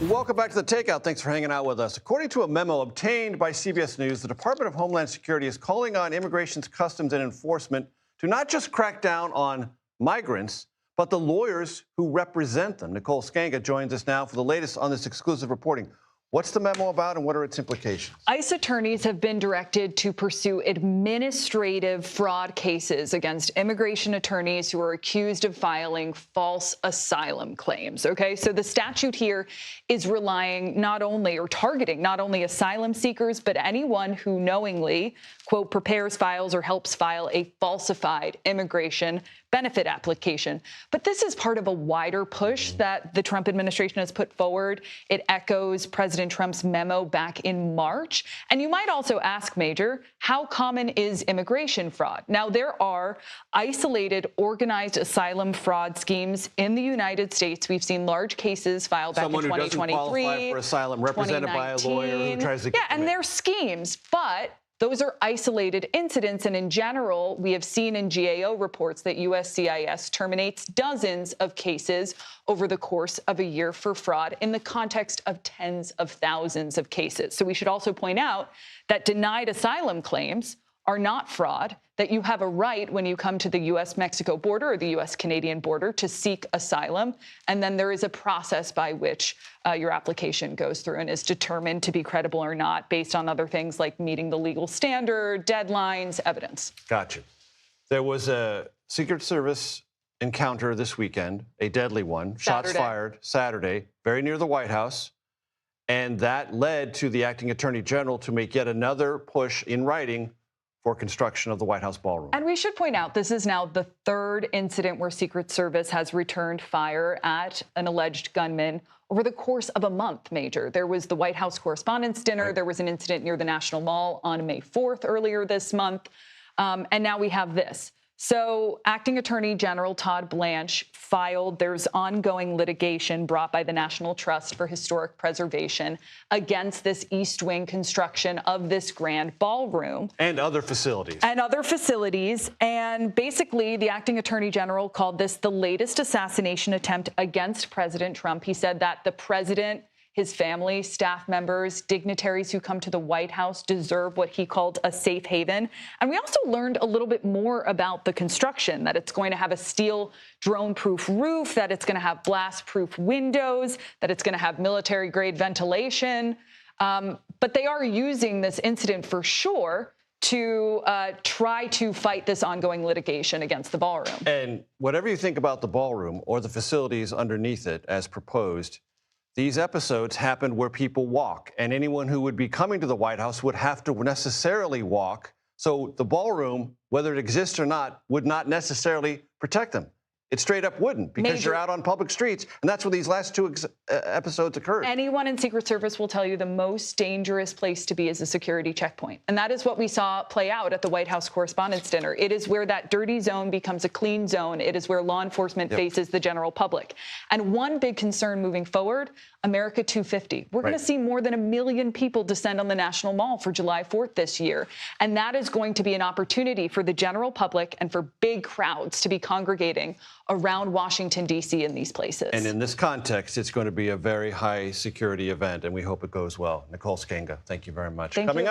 Welcome back to The Takeout. Thanks for hanging out with us. According to a memo obtained by CBS News, the Department of Homeland Security is calling on Immigration Customs and Enforcement to not just crack down on migrants, but the lawyers who represent them. Nicole Sganga joins us now for the latest on this exclusive reporting. What's the memo about and what are its implications? ICE attorneys have been directed to pursue administrative fraud cases against immigration attorneys who are accused of filing false asylum claims. Okay, so the statute here is relying not only or targeting not only asylum seekers, but anyone who knowingly, quote, prepares, files, or helps file a falsified immigration benefit application. But this is part of a wider push that the Trump administration has put forward. It echoes President Trump's memo back in March. And you might also ask, Major, how common is immigration fraud? Now, there are isolated organized asylum fraud schemes in the United States. We've seen large cases filed back in 2023. Someone who doesn't qualify for asylum, represented by a lawyer who tries to get and they're schemes, but those are isolated incidents, and in general, we have seen in GAO reports that USCIS terminates dozens of cases over the course of a year for fraud in the context of tens of thousands of cases. So we should also point out that denied asylum claims are not fraud, that you have a right when you come to the U.S.-Mexico border or the U.S.-Canadian border to seek asylum, and then there is a process by which your application goes through and is determined to be credible or not based on other things like meeting the legal standard, deadlines, evidence. Gotcha. There was a Secret Service encounter this weekend, a deadly one, shots fired Saturday, very near the White House, and that led to the acting attorney general to make yet another push in writing for construction of the White House ballroom. And we should point out, this is now the third incident where Secret Service has returned fire at an alleged gunman over the course of a month, Major. There was the White House Correspondents' Dinner. Right. There was an incident near the National Mall on May 4th earlier this month. And now we have this. So Acting Attorney General Todd Blanche there's ongoing litigation brought by the National Trust for Historic Preservation against this East Wing construction of this grand ballroom. And other facilities. And basically, the Acting Attorney General called this the latest assassination attempt against President Trump. He said that the president, his family, staff members, dignitaries who come to the White House deserve what he called a safe haven. And we also learned a little bit more about the construction, that it's going to have a steel drone-proof roof, that it's going to have blast-proof windows, that it's going to have military-grade ventilation. But they are using this incident for sure to try to fight this ongoing litigation against the ballroom. And whatever you think about the ballroom or the facilities underneath it as proposed, these episodes happened where people walk, and anyone who would be coming to the White House would have to necessarily walk. So the ballroom, whether it exists or not, would not necessarily protect them. It straight up wouldn't, because you're out on public streets, and that's where these last two episodes occurred. Anyone in Secret Service will tell you the most dangerous place to be is a security checkpoint. And that is what we saw play out at the White House Correspondents' Dinner. It is where that dirty zone becomes a clean zone. It is where law enforcement faces the general public. And one big concern moving forward, America 250. We're going to see more than 1 million people descend on the National Mall for July 4th this year. And that is going to be an opportunity for the general public and for big crowds to be congregating around Washington, D.C. in these places. And in this context, it's going to be a very high security event, and we hope it goes well. Nicole Sganga, thank you very much. Coming up.